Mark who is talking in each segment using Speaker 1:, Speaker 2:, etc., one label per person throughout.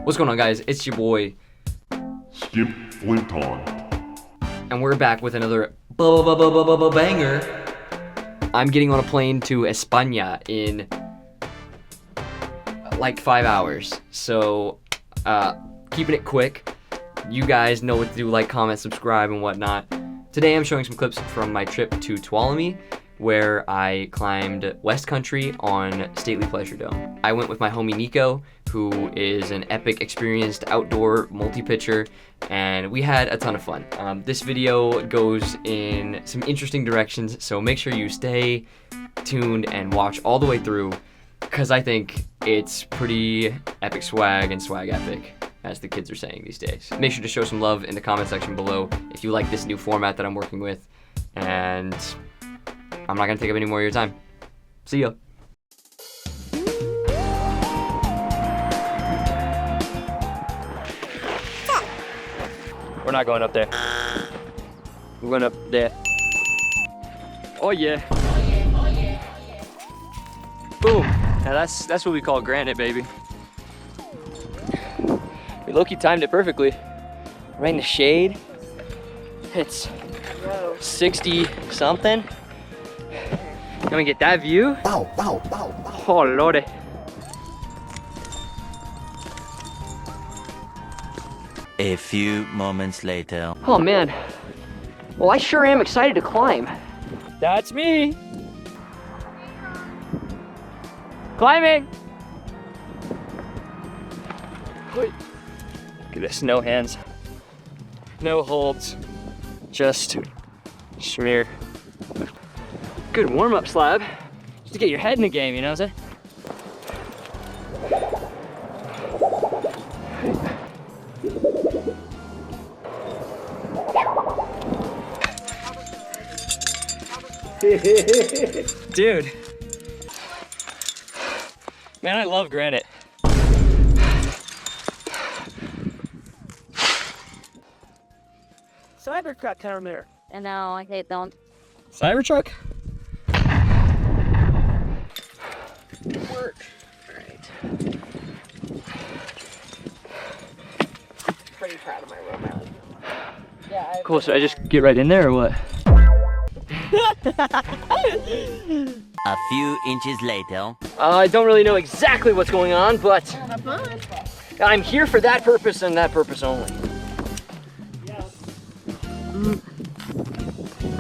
Speaker 1: What's going on, guys? It's your boy
Speaker 2: Skimp Flinton,
Speaker 1: and we're back with another banger. I'm getting on a plane to España in like 5 hours, so keeping it quick. You guys know what to do: like, comment, subscribe, and whatnot. Today I'm showing some clips from my trip to Tuolumne, where I climbed West Country on Stately Pleasure Dome. I went with my homie Nico, who is an epic, experienced outdoor multi-pitcher, and we had a ton of fun. This video goes in some interesting directions, so make sure you stay tuned and watch all the way through, because I think it's pretty epic swag and swag epic, as the kids are saying these days. Make sure to show some love in the comment section below if you like this new format that I'm working with, and I'm not gonna take up any more of your time. See ya.
Speaker 3: We're not going up there. We're going up there. Oh yeah. Boom. Now that's what we call granite, baby. We low-key timed it perfectly. Right in the shade. It's 60 something. Can we get that view?
Speaker 4: Bow, bow, bow, bow.
Speaker 3: Oh lordy.
Speaker 5: A few moments later.
Speaker 3: Oh man. Well, I sure am excited to climb. That's me. Climbing. Look at this, no hands, no holds, just schmear. Good warm-up slab, just to get your head in the game, you know what I'm saying? Dude, man, I love granite.
Speaker 6: Cybertruck down there.
Speaker 7: I know, I hate them.
Speaker 3: Cybertruck?
Speaker 6: Work. Alright. Pretty proud of my robot. Yeah,
Speaker 3: Cool, so I just get right in there or what?
Speaker 5: A few inches later.
Speaker 3: I don't really know exactly what's going on, but I'm here for that purpose and that purpose only.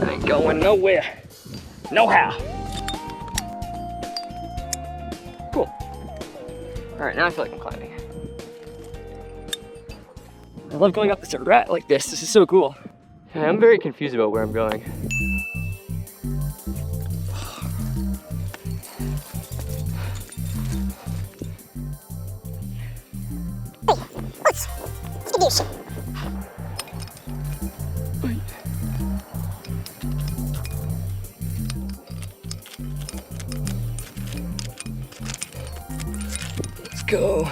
Speaker 3: I ain't going nowhere. No how. Cool. All right, now I feel like I'm climbing. I love going up this rat like this. This is so cool. I'm very confused about where I'm going. Let's go.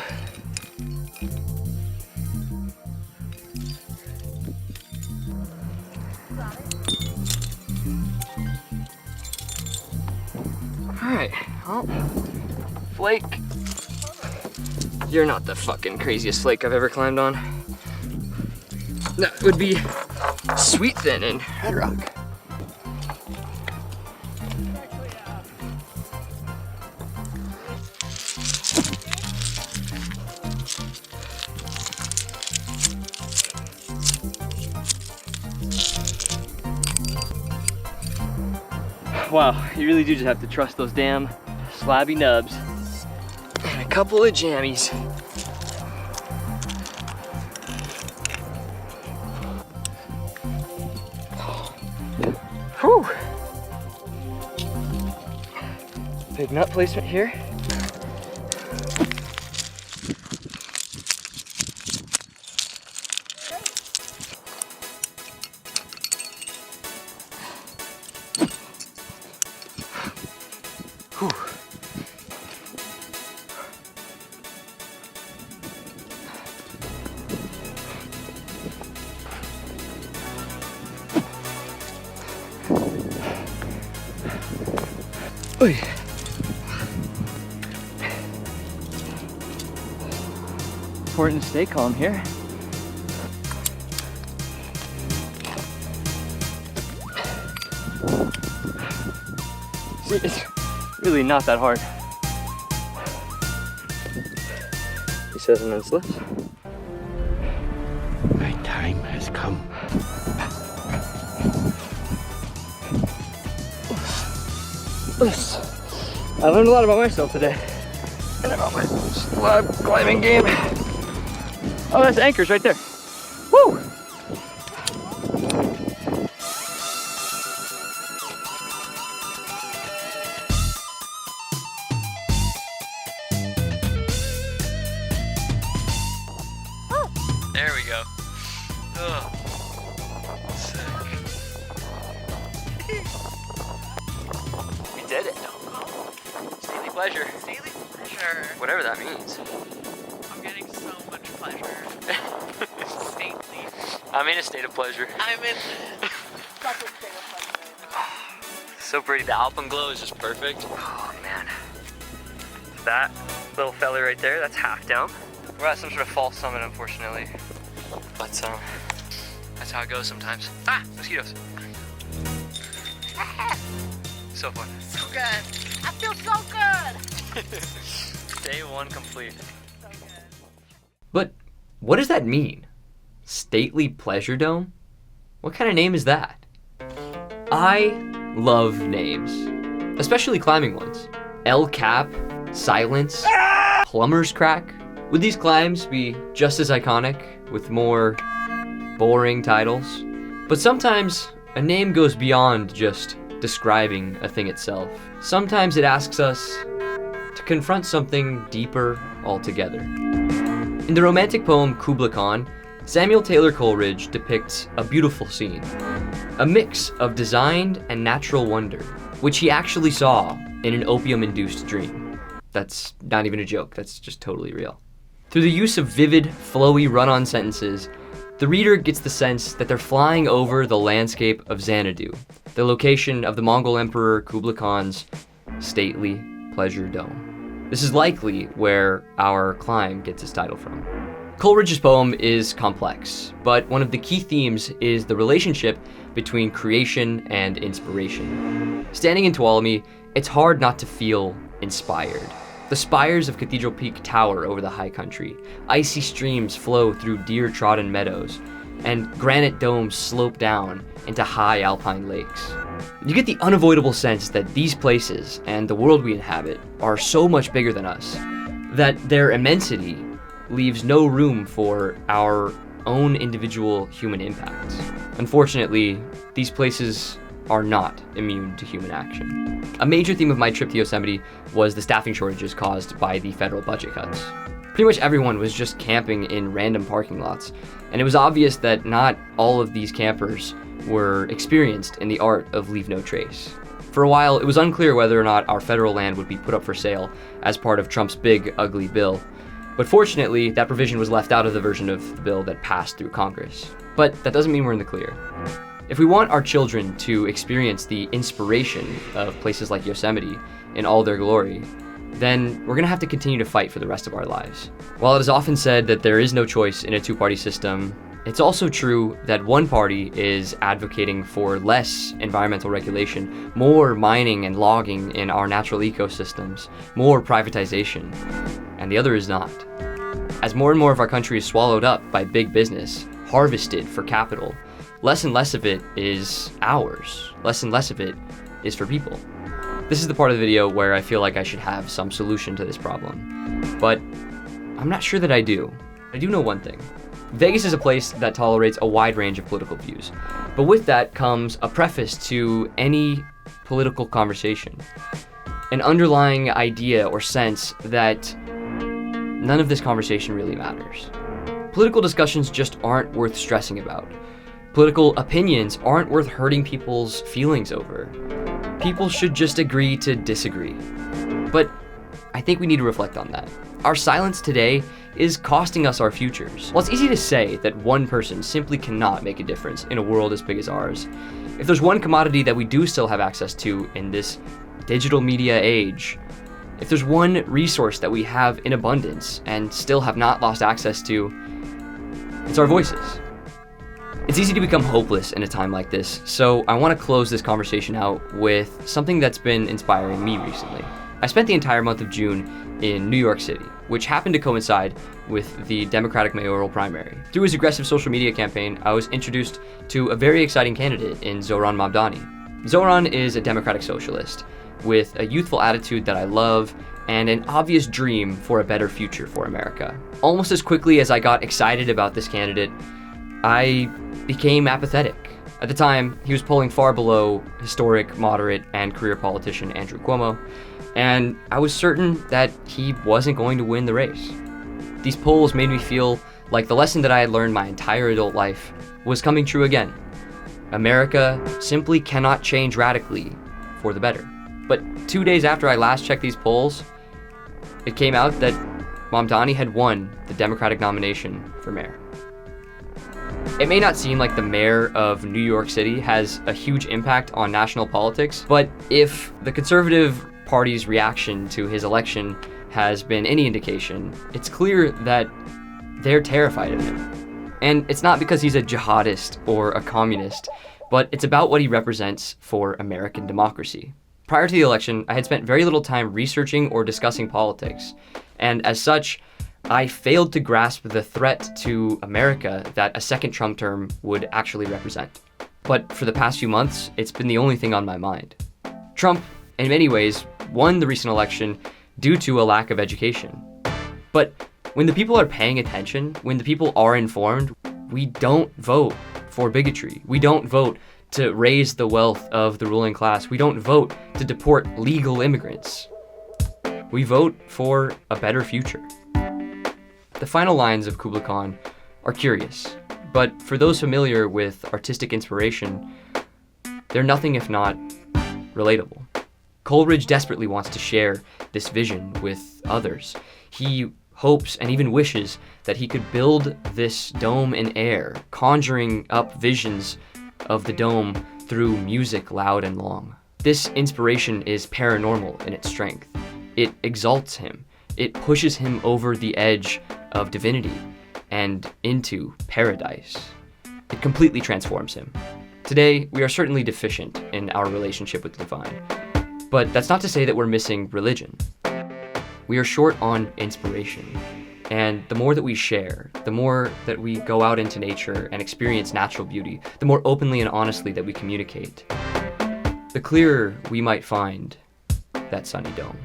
Speaker 3: All right, well, flake. You're not the fucking craziest flake I've ever climbed on. That would be Sweet Thin and Red Rock. Wow, you really do just have to trust those damn slabby nubs and a couple of jammies. Whew. Big nut placement here. Whew. Oy. important to stay calm here. See, it's really not that hard. He says and then slips.
Speaker 4: My time has come.
Speaker 3: I learned a lot about myself today. And about my slab climbing game. Oh, that's anchors right there. Woo! There we go. Oh, sick. We did it. Daily pleasure.
Speaker 6: Daily pleasure.
Speaker 3: Whatever that means.
Speaker 6: I'm getting so much pleasure. Stately.
Speaker 3: I'm in a state of pleasure.
Speaker 6: I'm in such a state of pleasure.
Speaker 3: So pretty. The alpenglow is just perfect. Oh man. That little fella right there, that's half down. We're at some sort of false summit, unfortunately. But that's how it goes sometimes. Ah, mosquitoes. So fun.
Speaker 6: So good. I feel so good.
Speaker 3: Day one complete.
Speaker 6: So good.
Speaker 1: But what does that mean? Stately Pleasure Dome? What kind of name is that? I love names, especially climbing ones. El Cap, Silence, Plumber's Crack. Would these climbs be just as iconic with more boring titles? But sometimes a name goes beyond just describing a thing itself. Sometimes it asks us to confront something deeper altogether. In the romantic poem Kubla Khan, Samuel Taylor Coleridge depicts a beautiful scene, a mix of designed and natural wonder, which he actually saw in an opium-induced dream. That's not even a joke, that's just totally real. Through the use of vivid, flowy run-on sentences, the reader gets the sense that they're flying over the landscape of Xanadu, the location of the Mongol Emperor Kubla Khan's stately pleasure dome. This is likely where our climb gets its title from. Coleridge's poem is complex, but one of the key themes is the relationship between creation and inspiration. Standing in Tuolumne, it's hard not to feel inspired. The spires of Cathedral Peak tower over the high country, icy streams flow through deer-trodden meadows, and granite domes slope down into high alpine lakes. You get the unavoidable sense that these places and the world we inhabit are so much bigger than us, that their immensity leaves no room for our own individual human impacts. Unfortunately, these places are not immune to human action. A major theme of my trip to Yosemite was the staffing shortages caused by the federal budget cuts. Pretty much everyone was just camping in random parking lots, and it was obvious that not all of these campers were experienced in the art of leave no trace. For a while, it was unclear whether or not our federal land would be put up for sale as part of Trump's big, ugly bill. But fortunately, that provision was left out of the version of the bill that passed through Congress. But that doesn't mean we're in the clear. If we want our children to experience the inspiration of places like Yosemite in all their glory, then we're gonna have to continue to fight for the rest of our lives. While it is often said that there is no choice in a two-party system, it's also true that one party is advocating for less environmental regulation, more mining and logging in our natural ecosystems, more privatization, and the other is not. As more and more of our country is swallowed up by big business, harvested for capital, less and less of it is ours. Less and less of it is for people. This is the part of the video where I feel like I should have some solution to this problem. But I'm not sure that I do. I do know one thing. Vegas is a place that tolerates a wide range of political views. But with that comes a preface to any political conversation. An underlying idea or sense that none of this conversation really matters. Political discussions just aren't worth stressing about. Political opinions aren't worth hurting people's feelings over. People should just agree to disagree. But I think we need to reflect on that. Our silence today is costing us our futures. While it's easy to say that one person simply cannot make a difference in a world as big as ours, if there's one commodity that we do still have access to in this digital media age, If there's one resource that we have in abundance and still have not lost access to, it's our voices. It's easy to become hopeless in a time like this, so I want to close this conversation out with something that's been inspiring me recently. I spent the entire month of June in New York City, which happened to coincide with the Democratic mayoral primary. Through his aggressive social media campaign, I was introduced to a very exciting candidate in Zohran Mamdani. Zohran is a democratic socialist with a youthful attitude that I love and an obvious dream for a better future for America. Almost as quickly as I got excited about this candidate, I became apathetic. At the time, he was polling far below historic, moderate, and career politician Andrew Cuomo, and I was certain that he wasn't going to win the race. These polls made me feel like the lesson that I had learned my entire adult life was coming true again. America simply cannot change radically for the better. But 2 days after I last checked these polls, it came out that Mamdani had won the Democratic nomination for mayor. It may not seem like the mayor of New York City has a huge impact on national politics, but if the Conservative Party's reaction to his election has been any indication, it's clear that they're terrified of him. And it's not because he's a jihadist or a communist, but it's about what he represents for American democracy. Prior to the election, I had spent very little time researching or discussing politics, and as such, I failed to grasp the threat to America that a second Trump term would actually represent. But for the past few months, it's been the only thing on my mind. Trump, in many ways, won the recent election due to a lack of education. But when the people are paying attention, when the people are informed, we don't vote for bigotry. We don't vote to raise the wealth of the ruling class. We don't vote to deport legal immigrants. We vote for a better future. The final lines of Kubla Khan are curious, but for those familiar with artistic inspiration, they're nothing if not relatable. Coleridge desperately wants to share this vision with others. He hopes and even wishes that he could build this dome in air, conjuring up visions of the dome through music loud and long. This inspiration is paranormal in its strength. It exalts him. It pushes him over the edge of divinity and into paradise. It completely transforms him. Today, we are certainly deficient in our relationship with the divine, but that's not to say that we're missing religion. We are short on inspiration. And the more that we share, the more that we go out into nature and experience natural beauty, the more openly and honestly that we communicate, the clearer we might find that sunny dome.